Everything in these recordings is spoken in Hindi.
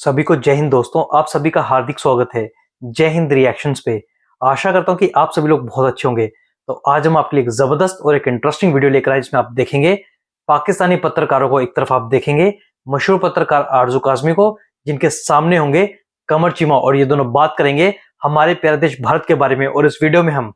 सभी को जय हिंद दोस्तों। आप सभी का हार्दिक स्वागत है जय हिंद रिएक्शंस पे। आशा करता हूं कि आप सभी लोग बहुत अच्छे होंगे। तो आज हम आपके लिए एक जबरदस्त और एक इंटरेस्टिंग वीडियो लेकर आए जिसमें आप देखेंगे पाकिस्तानी पत्रकारों को। एक तरफ आप देखेंगे मशहूर पत्रकार आरजू काज़मी को, जिनके सामने होंगे कमर चीमा, और ये दोनों बात करेंगे हमारे प्यारे देश भारत के बारे में। और इस वीडियो में हम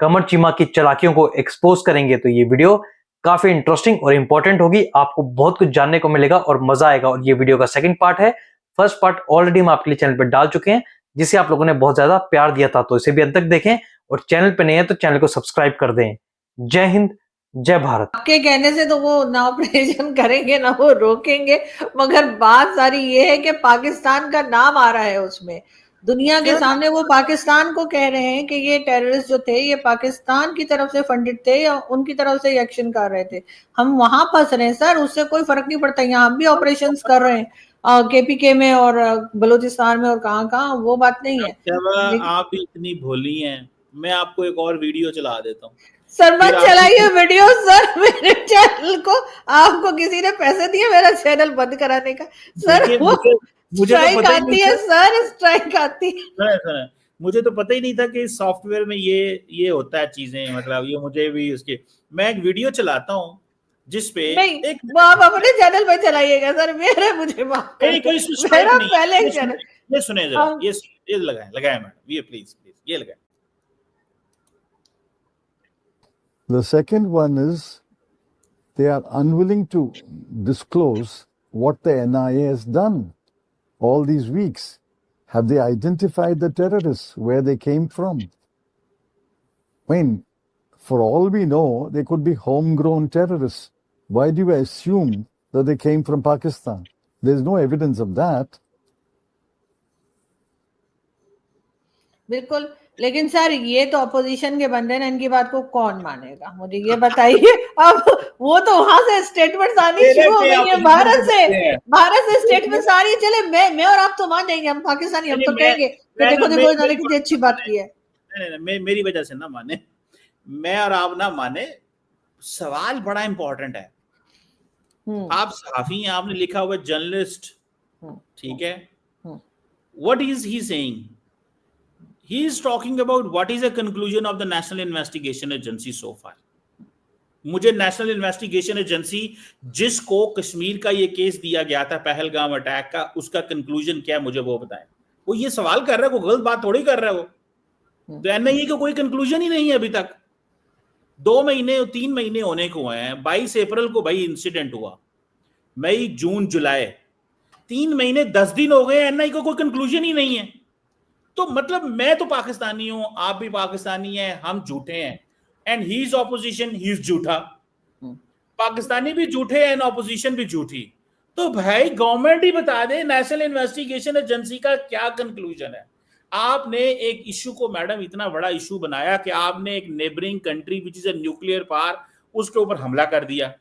कमर चीमा की चालाकियों को एक्सपोज करेंगे। तो ये वीडियो काफी इंटरेस्टिंग और इंपॉर्टेंट होगी, आपको बहुत कुछ जानने को मिलेगा और मजा आएगा। और ये वीडियो का सेकंड पार्ट है। फर्स्ट पार्ट ऑलरेडी हम आपके लिए चैनल पर डाल चुके हैं, जिसे आप लोगों ने बहुत ज्यादा प्यार दिया था, तो इसे भी अंत तक देखें। और चैनल पे नए हैं तो चैनल को सब्सक्राइब कर दें। जय हिंद, जय भारत। आपके कहने से तो वो ना ऑपरेशन करेंगे ना वो रोकेंगे, मगर बात सारी ये है कि पाकिस्तान का नाम आ रहा है उसमें। दुनिया के सामने वो पाकिस्तान को कह रहे हैं कि ये टेररिस्ट जो थे ये पाकिस्तान की तरफ से फंडित थे या उनकी तरफ से एक्शन कर रहे थे। हम वहां फंस रहे हैं सर, उससे कोई फर्क नहीं पड़ता। यहाँ हम भी ऑपरेशन कर रहे हैं केपीके में और बलूचिस्तान में और कहाँ वो बात नहीं है। आप इतनी भोली हैं, मैं आपको एक और वीडियो चला देता हूँ। सर मत चलाइए वीडियो सर, मेरे चैनल को आपको किसी ने पैसे दिए मेरा चैनल बंद कराने का? सर वो स्ट्राइक आती है सर, स्ट्राइक आती है। मुझे तो पता ही नहीं था कि सॉफ्टवेयर में ये होता है चीजें, मतलब ये मुझे भी उसके मैं एक वीडियो चलाता हूँ जिसपे नहीं वो आप अपने चैनल पे चलाइएगा सर, मेरे मुझे माफ करिए, मेरा पहले चैनल। ये सुने जरा, ये लगाए मैडम, ये प्लीज ये लगाए। The second one is they are unwilling to disclose what the NIA has done all these weeks. Have they identified the terrorists, where they came from? I mean, for all we know, they could be homegrown terrorists. Why do you assume that they came from Pakistan? There's no evidence of that. बिल्कुल, लेकिन सर ये तो अपोजिशन के बंदे हैं, इनकी बात को कौन मानेगा? मुझे ये बताइए। अब वो तो वहां से स्टेटमेंट आनी शुरू हो गई है, भारत से स्टेटमेंट आ रही है। चले मैं और आप तो मान जाएंगे, हम पाकिस्तानी, हम तो कहेंगे देखो इन्होंने कितनी अच्छी बात की है। नहीं, मेरी वजह से ना माने, मैं और आप ना माने, सवाल बड़ा इंपॉर्टेंट है। आप सहाफी हैं, आपने लिखा हुआ जर्नलिस्ट, ठीक है? What is he saying? He is talking about what is the conclusion of the National Investigation Agency so far. मुझे नेशनल इन्वेस्टिगेशन एजेंसी जिसको कश्मीर का ये केस दिया गया था पहलगाम अटैक का, उसका कंक्लूजन क्या है मुझे वो बताएं। वो ये सवाल कर रहा है, कोई गलत बात थोड़ी कर रहा है वो। तो एनआईए का कोई कंक्लूजन ही नहीं है अभी तक। 2 महीने 3 महीने होने को हैं। 22 अप्रैल को भाई इंसिडेंट हुआ, मई जून जुलाई 3 महीने 10 दिन हो गए, एनआईए को कोई कंक्लूजन ही नहीं है। तो मतलब मैं तो पाकिस्तानी हूं, आप भी पाकिस्तानी हैं, हम झूठे हैं, and he is opposition, he is झूठा। पाकिस्तानी भी झूठे हैं, ऑपोजिशन भी झूठी। तो भाई गवर्नमेंट ही बता दे नेशनल इन्वेस्टिगेशन एजेंसी का क्या कंक्लूजन है। आपने एक इशू को मैडम इतना बड़ा इशू बनाया कि आपने एक neighbouring country which is a nuclear power, उसके ऊपर हमला कर दिया।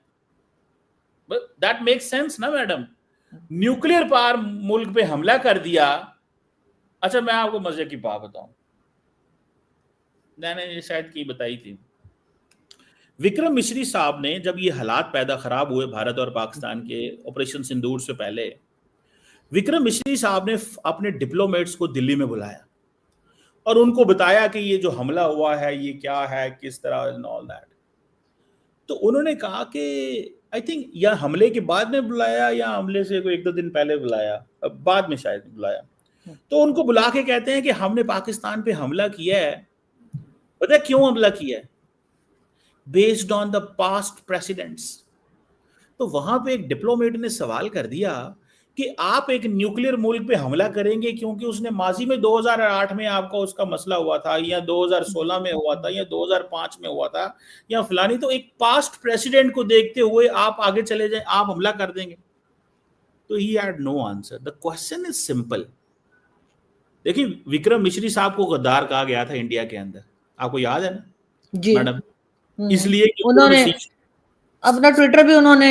दैट मेक्स सेंस ना मैडम? न्यूक्लियर पावर मुल्क पे हमला कर दिया। अच्छा मैं आपको मजे की बात बताऊं, मैंने ये शायद की बताई थी। विक्रम मिश्री साहब ने जब ये हालात पैदा खराब हुए भारत और पाकिस्तान के ऑपरेशन सिंदूर से पहले, विक्रम मिश्री साहब ने अपने डिप्लोमेट्स को दिल्ली में बुलाया और उनको बताया कि ये जो हमला हुआ है ये क्या है, किस तरह, एंड ऑल दैट। तो उन्होंने कहा कि आई थिंक या हमले के बाद में बुलाया या हमले से कोई 1-2 दिन पहले बुलाया, बाद में शायद बुलाया। तो उनको बुला के कहते हैं कि हमने पाकिस्तान पे हमला किया है। पता है क्यों हमला किया है? Based on the past presidents. तो वहां पे एक डिप्लोमेट ने सवाल कर दिया कि आप एक न्यूक्लियर मुल्क पे हमला करेंगे क्योंकि उसने माजी में 2008 में आपका उसका मसला हुआ था, या 2016 में हुआ था, या 2005 में हुआ था, या फलानी। तो एक पास्ट प्रेसिडेंट को देखते हुए आप आगे चले जाए, आप हमला कर देंगे? तो he had no answer. The question is simple. देखिए, विक्रम मिश्री साहब को गद्दार कहा गया था इंडिया के अंदर, आपको याद है ना जी मैडम? इसलिए उन्होंने अपना ट्विटर भी उन्होंने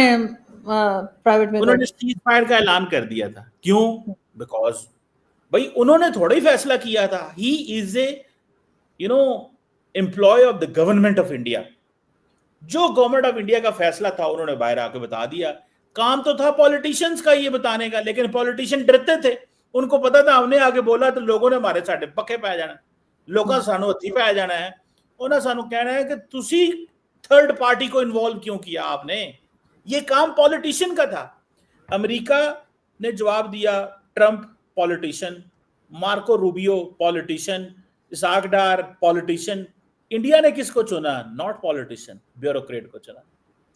प्राइवेट में उन्होंने सीज फायर का ऐलान कर दिया था। क्यों? बिकॉज भाई उन्होंने थोड़ा ही फैसला किया था। He is a employee of the government of India. जो गवर्नमेंट ऑफ इंडिया का फैसला था उन्होंने बाहर आके बता दिया। काम तो था पॉलिटिशियंस का ये बताने का, लेकिन पॉलिटिशियन डरते थे उनको पता था हमने आगे बोला तो लोगों ने हमारे साडे पक्के पै जाना, लोगों सानू हत्थी पै जाना है। उन्हें सानू कहना है कि तुसी थर्ड पार्टी को इन्वॉल्व क्यों किया आपने, ये काम पॉलिटिशियन का था। अमेरिका ने जवाब दिया, Trump politician, Marco Rubio politician, Ishaq Dar politician. India ने किसको चुना? नॉट पॉलिटिशियन, ब्यूरोक्रेट को चुना।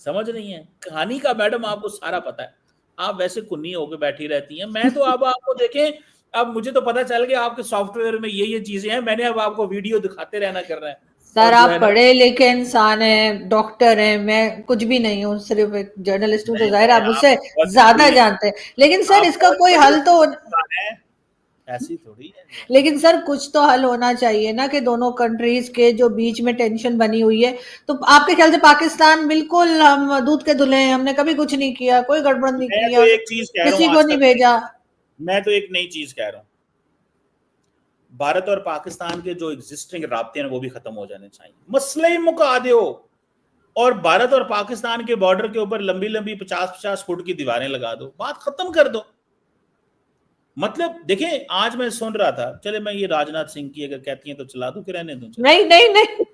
समझ नहीं है कहानी का मैडम, आपको सारा पता है, आप वैसे कुन्नी होकर बैठी रहती हैं। मैं तो अब आपको देखें, अब मुझे तो पता चल गया आपके सॉफ्टवेयर में ये चीजें हैं, मैंने अब आपको वीडियो दिखाते रहना कर रहा है। सर आप पढ़े लिखे इंसान हैं, डॉक्टर हैं, मैं कुछ भी नहीं हूँ, सिर्फ एक जर्नलिस्ट हूँ, तो जाहिर आप मुझसे ज्यादा जानते हैं। लेकिन सर इसका कोई हल तो ऐसी थोड़ी है। लेकिन सर कुछ तो हल होना चाहिए ना, कि दोनों कंट्रीज के जो बीच में टेंशन बनी हुई है, तो आपके ख्याल से पाकिस्तान बिल्कुल हम दूध के धुले हैं, हमने कभी कुछ नहीं किया, कोई गड़बड़ नहीं किया, तो एक चीज कह किसी को नहीं भेजा। मैं तो एक नई चीज कह रहा हूँ, भारत और पाकिस्तान के जो एग्जिस्टिंग राब्ते हैं वो भी खत्म हो जाने चाहिए, मसले ही मुका दो, और भारत और पाकिस्तान के बॉर्डर के ऊपर लंबी लंबी 50-50 फुट की दीवारें लगा दो, बात खत्म कर दो। मतलब देखें, आज मैं सुन रहा था, चले मैं ये राजनाथ सिंह की अगर कहती हैं तो चला दूं कि रहने दूं? नहीं नहीं नहीं,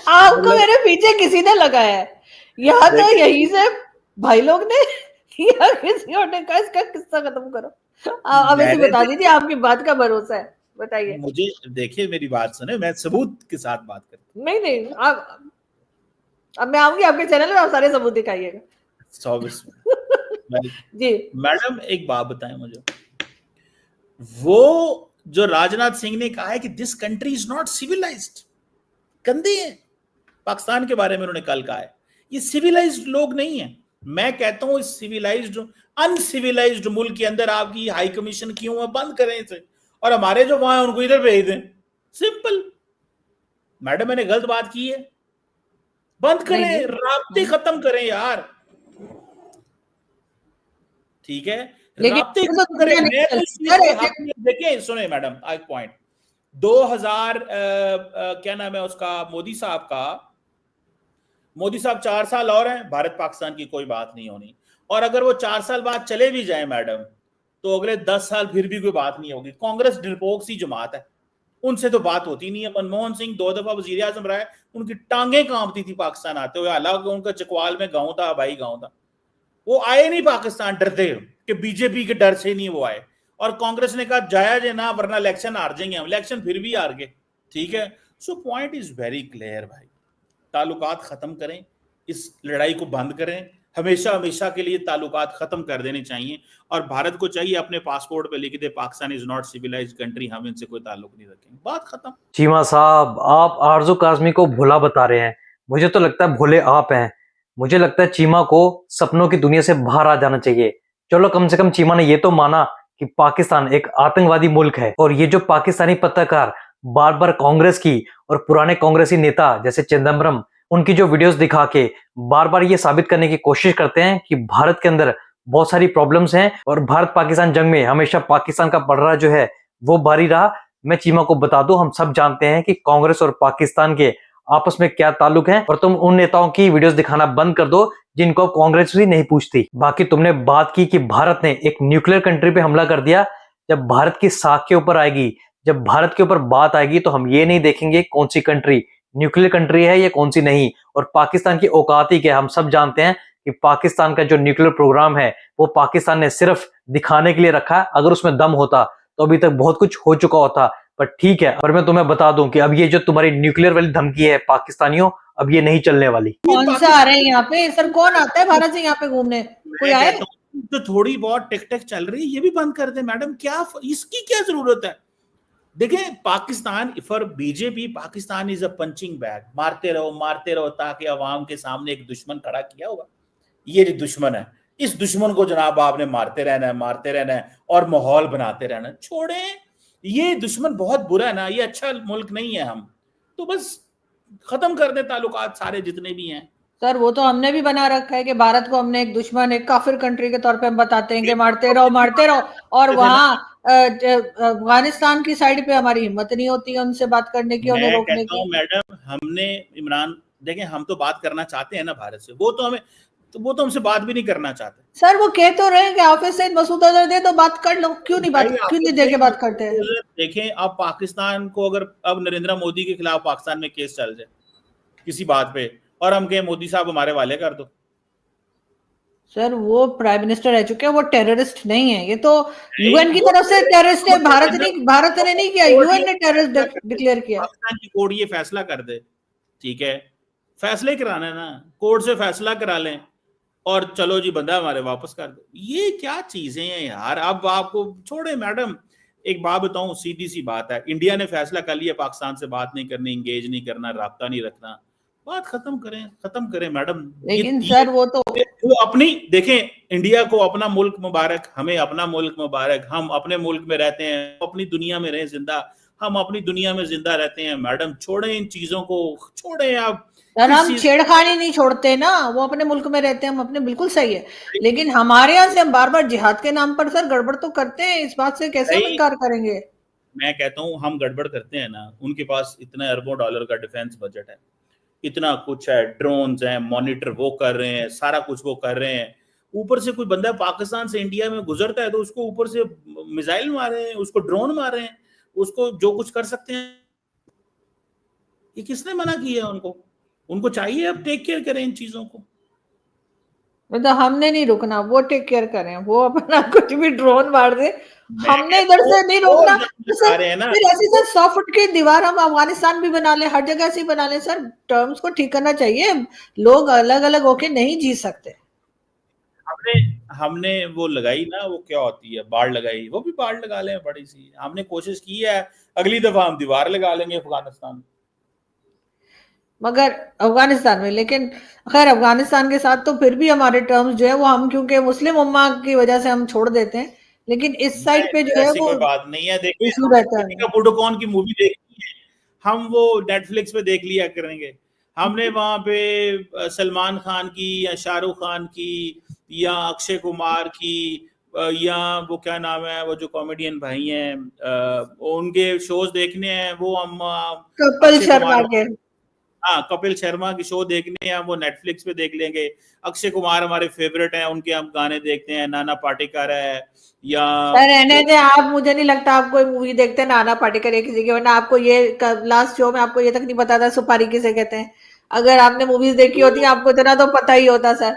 आपको मेरे पीछे किसी ने लगाया है, यहाँ तो यहीं से भाई लोग ने या किसी और ने कहा इसका किस्सा खत्म करो। अब ऐसे बता दीजिए, आपकी बात का भरोसा है, बताइए। मुझे देखिए, मेरी बात सुने, मैं सबूत के साथ बात करता। नहीं अब मैं आऊंगी आपके चैनल में, आप सारे सबूत दिखाइएगा। 24 जी मैडम, एक बात बताएं मुझे, वो जो राजनाथ सिंह ने कहा है कि this country is not civilized, गंदे हैं, पाकिस्तान के बारे में उन्होंने कल कहा है, ये सिविलाइज्ड लोग नहीं है। मैं कहता हूं इस सिविलाइज्ड अनसिविलाइज्ड मुल्क के अंदर आपकी हाई कमीशन क्यों है? बंद करें इसे, और हमारे जो वहां उनको इधर भेज दें, सिंपल। मैडम मैंने गलत बात की है? बंद करें, राब्ते खत्म करें यार, ठीक है, राब्ते खत्म करें। मैं तो इस चीज के हक में, देखिए सुने मैडम, एक पॉइंट, 2000 क्या नाम है उसका, मोदी साहब 4 साल और हैं, भारत पाकिस्तान की कोई बात नहीं होनी, और अगर वो 4 साल बाद चले भी जाए मैडम, तो अगले 10 साल फिर भी कोई बात नहीं होगी। कांग्रेस डरपोक सी जमात है, उनसे तो बात होती नहीं है। मनमोहन सिंह 2 दफा वजीर आजम रहा है, उनकी टांगे कांपती थी पाकिस्तान आते हुए, हालांकि उनका चकवाल में गांव था, भाई गांव था, वो आए नहीं पाकिस्तान डरते कि बीजेपी के डर से नहीं वो आए, और कांग्रेस ने कहा जाया जे ना, वरना इलेक्शन हार जाएंगे हम, इलेक्शन फिर भी हार गए, ठीक है। So point is very clear भाई, ताल्लुकात खत्म करें, इस लड़ाई को बंद करें, हमेशा के लिए ताल्लुकात खत्म कर देने चाहिए, और भारत को चाहिए अपने पासपोर्ट पे लिख दे Pakistan is not civilized country, हम इनसे कोई ताल्लुक नहीं रखेंगे, बात खत्म। चीमा साहब, आप आरजू काज़मी को भोला बता रहे हैं, मुझे तो लगता है भोले आप हैं। मुझे लगता है चीमा को सपनों की दुनिया से बाहर आ जाना चाहिए। चलो कम से कम चीमा ने ये तो माना कि पाकिस्तान एक आतंकवादी मुल्क है, और ये जो पाकिस्तानी पत्रकार बार बार कांग्रेस की और पुराने कांग्रेसी नेता जैसे चिदंबरम, उनकी जो वीडियोस दिखा के बार बार ये साबित करने की कोशिश करते हैं कि भारत के अंदर बहुत सारी प्रॉब्लम्स हैं, और भारत पाकिस्तान जंग में हमेशा पाकिस्तान का पलड़ा जो है वो भारी रहा। मैं चीमा को बता दूं, हम सब जानते हैं कि कांग्रेस और पाकिस्तान के आपस में क्या ताल्लुक है, और तुम उन नेताओं की वीडियोस दिखाना बंद कर दो जिनको कांग्रेस भी नहीं पूछती। बाकी तुमने बात की कि भारत ने एक न्यूक्लियर कंट्री पे हमला कर दिया। जब भारत की साख के ऊपर आएगी, जब भारत के ऊपर बात आएगी, तो हम ये नहीं देखेंगे कौन सी कंट्री न्यूक्लियर कंट्री है या कौन सी नहीं, और पाकिस्तान की औकात ही क्या। हम सब जानते हैं कि पाकिस्तान का जो न्यूक्लियर प्रोग्राम है वो पाकिस्तान ने सिर्फ दिखाने के लिए रखा। अगर उसमें दम होता तो अभी तक बहुत कुछ हो चुका होता, पर ठीक है। पर मैं तुम्हें बता दूं कि अब ये जो तुम्हारी न्यूक्लियर वाली धमकी है पाकिस्तानियों, अब ये नहीं चलने वाली। कौन सा आ रहे हैं यहाँ पे सर? कौन आता है भारत से यहाँ पे घूमने? कोई आए? तो थोड़ी बहुत टिक चल रही है, ये भी बंद कर दे मैडम, क्या इसकी क्या जरूरत है? देखें, Pakistan for BJP, Pakistan is a punching bag, मारते रहो ताकि अवाम के सामने एक दुश्मन खड़ा किया होगा। ये जो दुश्मन है, इस दुश्मन को जनाब आपने मारते रहना है और माहौल बनाते रहना है। छोड़े, ये दुश्मन बहुत बुरा है ना, ये अच्छा मुल्क नहीं है, हम तो बस खत्म कर दे ताल्लुकात सारे जितने भी हैं। सर वो तो हमने भी बना रखा है कि भारत को हमने एक दुश्मन, एक काफिर कंट्री के तौर पे हम बताते हैं कि मारते रहो, और वहां अफगानिस्तान की साइड पे हमारी हिम्मत नहीं होती है उनसे बात करने की, उन्हें रोकने की। मैडम हमने इमरान, देखें हम तो बात करना चाहते हैं ना भारत से, वो तो हमें तो वो तो हमसे बात भी नहीं करना चाहते। सर वो कह तो रहे हैं कि हाफिज सईद मसूद अजहर दे तो बात कर लो, क्यों नहीं दे के बात करते हैं? देखें, अब पाकिस्तान को अगर अब नरेंद्र मोदी के खिलाफ पाकिस्तान में केस चल जाए किसी बात पे और हम कहें मोदी साहब हमारे वाले कर दो, सर वो प्राइम मिनिस्टर रह चुके हैं, वो टेररिस्ट नहीं है। ये तो यूएन की तरफ से टेररिस्ट है, भारत ने नहीं किया, यूएन ने टेररिस्ट डिक्लेयर किया। पाकिस्तान की कोर्ट ये फैसला कर दे, ठीक है, फैसले कराना है ना, कोर्ट से फैसला करा लें और चलो जी बंदा हमारे वापस कर दो। ये क्या चीजें हैं यार। अब आपको छोड़े मैडम, एक बात बताऊं, सीधी सी बात है, इंडिया ने फैसला कर लिया पाकिस्तान से बात नहीं करनी, इंगेज नहीं करना, राब्ता नहीं रखना, बात खत्म करें मैडम। लेकिन सर वो अपनी देखें, इंडिया को अपना मुल्क मुबारक, हमें अपना मुल्क मुबारक, हम अपने मुल्क में रहते हैं, अपनी दुनिया में रहे जिंदा, हम अपनी दुनिया में जिंदा रहते हैं मैडम। छोड़े इन चीजों को, छोड़े आप। सर हम छेड़खानी नहीं छोड़ते ना, वो अपने मुल्क में रहते हैं, हम अपने, बिल्कुल सही है, लेकिन हमारे यहाँ से हम बार बार जिहाद के नाम पर सर गड़बड़ तो करते हैं, इस बात से कैसे हम इनकार करेंगे? मैं कहता हूँ हम गड़बड़ करते हैं ना, उनके पास इतने अरबों डॉलर का डिफेंस बजट है, इतना कुछ है, ड्रोन्स हैं, मॉनिटर वो कर रहे हैं, सारा कुछ वो कर रहे हैं, ऊपर से कोई बंदा पाकिस्तान से इंडिया में गुजरता है तो उसको ऊपर से मिसाइल मारे हैं, उसको ड्रोन मारे हैं, उसको जो कुछ कर सकते हैं। ये किसने मना किया उनको? उनको चाहिए अब टेक केयर करें इन चीजों को। मतलब हमने नहीं रुकना, वो टेक केयर करें, वो अपना कुछ भी ड्रोन मार दे, हमने इधर से नहीं रोकना। तो सर फिर ऐसी सर 100 फुट की दीवार हम अफगानिस्तान भी बना ले, हर जगह से बना ले सर, टर्म्स को ठीक करना चाहिए, लोग अलग अलग होके नहीं जी सकते। हमने वो लगाई ना, वो क्या होती है, बाड़ लगाई, वो भी बाड़ लगा लें बड़ी सी, हमने कोशिश की है, अगली दफा हम दीवार लगा लेंगे अफगानिस्तान, मगर अफगानिस्तान में। लेकिन खैर अफगानिस्तान के साथ तो फिर भी हमारे टर्म्स जो है वो, हम क्योंकि मुस्लिम उम्मा की वजह से हम छोड़ देते हैं, लेकिन इस साइड पे जो है वो कोई बात नहीं है। देखिए इशू रहता है। बुडोकॉन की मूवी देखनी है, हम वो नेटफ्लिक्स पे देख लिया करेंगे। हमने वहां पे सलमान खान की या शाहरुख खान की या अक्षय कुमार की या वो क्या नाम है, वो जो कॉमेडियन भाई हैं, उनके शोज देखने हैं, वो हम कपिल शर्मा के, हाँ कपिल शर्मा की शो देखने हैं, वो नेटफ्लिक्स पे देख लेंगे। अक्षय कुमार हमारे फेवरेट हैं, उनके हम गाने देखते हैं, नाना पाटेकर है या रहने दे आप, मुझे नहीं लगता आप कोई मूवी देखते हैं नाना पाटेकर या किसी के, वरना आपको ये लास्ट शो में आपको ये तक नहीं पता था सुपारी किसे कहते हैं। अगर आपने मूवीज देखी होती आपको इतना तो पता ही होता। सर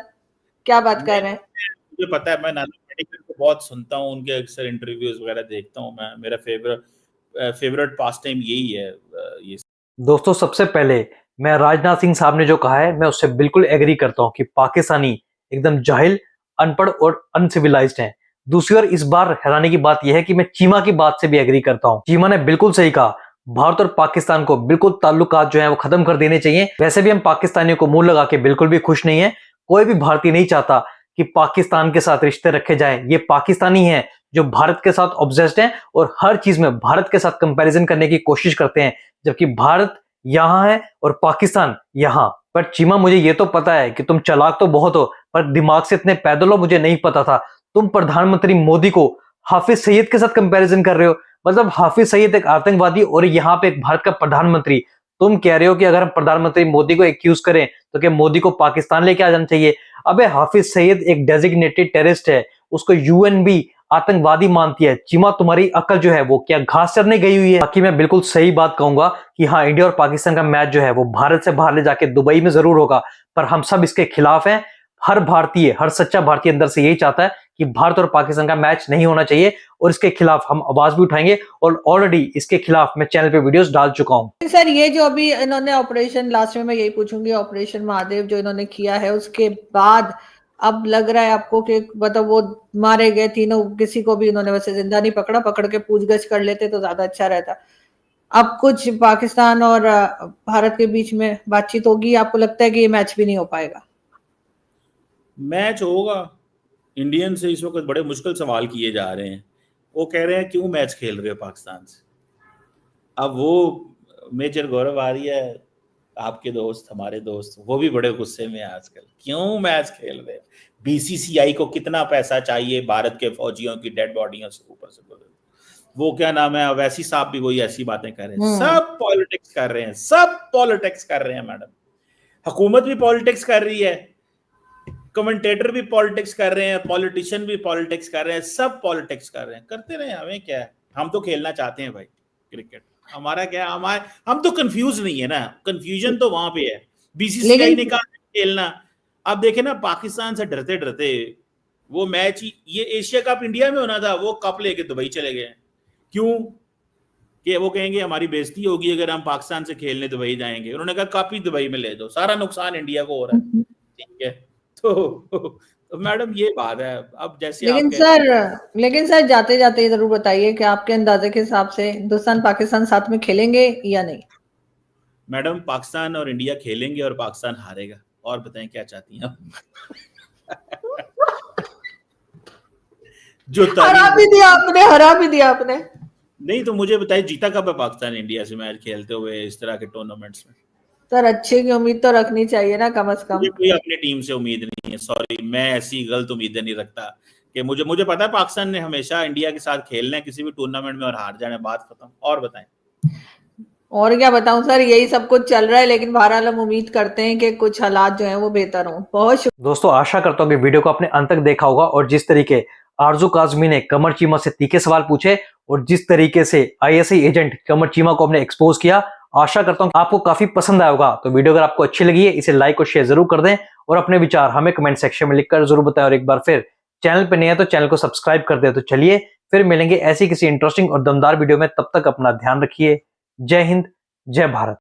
क्या बात कर रहे हैं? मुझे पता है, मैं नाना पाटेकर को बहुत सुनता हूँ, उनके अक्सर इंटरव्यूज वगैरह देखता हूँ मैं, मेरा फेवरेट पास टाइम यही है ये। दोस्तों सबसे पहले मैं राजनाथ सिंह साहब ने जो कहा है मैं उससे बिल्कुल एग्री करता हूं कि पाकिस्तानी एकदम जाहिल, अनपढ़ और अनसिविलाइज्ड हैं। दूसरी ओर इस बार हैरानी की बात यह है कि मैं चीमा की बात से भी एग्री करता हूं। चीमा ने बिल्कुल सही कहा, भारत और पाकिस्तान को बिल्कुल ताल्लुकात जो है वो खत्म कर देने चाहिए। वैसे भी हम पाकिस्तानियों को मुंह लगा के बिल्कुल भी खुश नहीं है, कोई भी भारतीय नहीं चाहता कि पाकिस्तान के साथ रिश्ते रखे जाएं। ये पाकिस्तानी हैं जो भारत के साथ ऑब्सेस्ड हैं और हर चीज में भारत के साथ कंपैरिजन करने की कोशिश करते हैं, जबकि भारत यहां है और पाकिस्तान यहां। पर चीमा मुझे ये तो पता है कि तुम चालाक तो बहुत हो, पर दिमाग से इतने पैदल हो मुझे नहीं पता था। तुम प्रधानमंत्री मोदी को हाफिज सईद के साथ कंपैरिजन कर रहे हो। मतलब हाफिज सईद एक आतंकवादी और यहाँ पे एक भारत का प्रधानमंत्री। तुम कह रहे हो कि अगर हम प्रधानमंत्री मोदी को एक्यूज करें तो क्या मोदी को पाकिस्तान लेके आ जाना चाहिए? अबे हाफिज सईद एक डेजिग्नेटेड टेररिस्ट है, उसको यूएन भी आतंकवादी मानती है। चीमा तुम्हारी अकल जो है वो क्या घास चरने गई हुई है? बाकी मैं बिल्कुल सही बात कहूंगा कि हाँ, इंडिया और पाकिस्तान का मैच जो है वो भारत से बाहर ले जाके दुबई में जरूर होगा, पर हम सब इसके खिलाफ हैं। हर भारतीय, हर सच्चा भारतीय अंदर से यही चाहता है कि भारत और पाकिस्तान का मैच नहीं होना चाहिए और इसके खिलाफ हम आवाज भी उठाएंगे और ऑलरेडी इसके खिलाफ मैं चैनल पे वीडियोस डाल चुका हूं। सर ये जो अभी इन्होंने ऑपरेशन, लास्ट में मैं यही पूछूंगी, ऑपरेशन महादेव जो इन्होंने किया है उसके बाद अब लग रहा है आपको कि मतलब वो मारे गए तीनों, किसी को भी इन्होंने वैसे जिंदा नहीं पकड़ा, पकड़ के पूछगछ कर लेते तो ज्यादा अच्छा रहता। अब कुछ पाकिस्तान और भारत के बीच में बातचीत होगी, आपको लगता है कि ये मैच भी नहीं हो पाएगा? मैच होगा। इंडियन से इस वक्त बड़े मुश्किल सवाल किए जा रहे हैं, वो कह रहे हैं क्यों मैच खेल रहे हो पाकिस्तान से। अब वो मेजर गौरव आर्य, आपके दोस्त, हमारे दोस्त, वो भी बड़े गुस्से में आजकल, क्यों मैच खेल रहे हैं, बीसीसीआई को कितना पैसा चाहिए भारत के फौजियों की डेड बॉडियों से ऊपर से बोले। वो क्या नाम है, अवैसी साहब भी वही ऐसी बातें कर रहे हैं। सब पॉलिटिक्स कर रहे हैं, सब पॉलिटिक्स कर रहे हैं मैडम, हुकूमत भी पॉलिटिक्स कर रही है, कमेंटेटर भी पॉलिटिक्स कर रहे हैं, पॉलिटिशियन भी पॉलिटिक्स कर रहे हैं, सब पॉलिटिक्स कर रहे हैं, करते रहे, हमें क्या है, हम तो खेलना चाहते हैं भाई क्रिकेट, हमारा क्या, हम तो कंफ्यूज नहीं है ना, कंफ्यूजन तो वहां पे है, बीसीसीआई ने कहा खेलना। अब देखे ना, पाकिस्तान से डरते डरते वो मैच, ये एशिया कप इंडिया में होना था, वो कप लेके दुबई चले गए। क्यों? कि वो कहेंगे हमारी बेइज्जती होगी अगर हम पाकिस्तान से खेलने दुबई जाएंगे। उन्होंने कहा कप ही दुबई में ले दो, सारा नुकसान इंडिया को हो रहा है। ठीक है, तो मैडम ये बात है। अब जैसे लेकिन सर जाते जाते जरूर बताइए कि आपके अंदाजे के हिसाब से हिंदुस्तान पाकिस्तान साथ में खेलेंगे या नहीं? मैडम पाकिस्तान और इंडिया खेलेंगे और पाकिस्तान हारेगा। और बताएं क्या चाहती हैं आप? जो हरा भी दिया आपने। नहीं तो मुझे बताइए जीता कब है पाकिस्तान इंडिया से मैच खेलते हुए इस तरह के टूर्नामेंट्स में? सर अच्छे की उम्मीद तो रखनी चाहिए ना कम से कम। मुझे कोई अपनी टीम से उम्मीद नहीं है, सॉरी, मैं ऐसी गलत उम्मीदें नहीं रखता कि मुझे पता है पाकिस्तान ने हमेशा इंडिया के साथ खेलना है किसी भी टूर्नामेंट में और हार जाना, बात खत्म। और बताएं। और क्या बताऊं सर, यही सब कुछ चल रहा है, लेकिन बहरहाल हम उम्मीद करते हैं कि कुछ हालात जो हैं वो बेहतर हों। बहुत दोस्तों, आशा करता हूं कि वीडियो को आपने अंत तक देखा होगा और जिस तरीके आरजू काजमी ने कमर चीमा से तीखे सवाल पूछे और जिस तरीके से आईएसआई एजेंट कमर चीमा को हमने एक्सपोज किया, आशा करता हूं आपको काफी पसंद आया होगा। तो वीडियो अगर आपको अच्छी लगी है इसे लाइक और शेयर जरूर कर दें और अपने विचार हमें कमेंट सेक्शन में लिखकर जरूर बताएं। और एक बार फिर चैनल पर नए हैं तो चैनल को सब्सक्राइब कर दें। तो चलिए फिर मिलेंगे ऐसी किसी इंटरेस्टिंग और दमदार वीडियो में, तब तक अपना ध्यान रखिए। जय हिंद, जय भारत।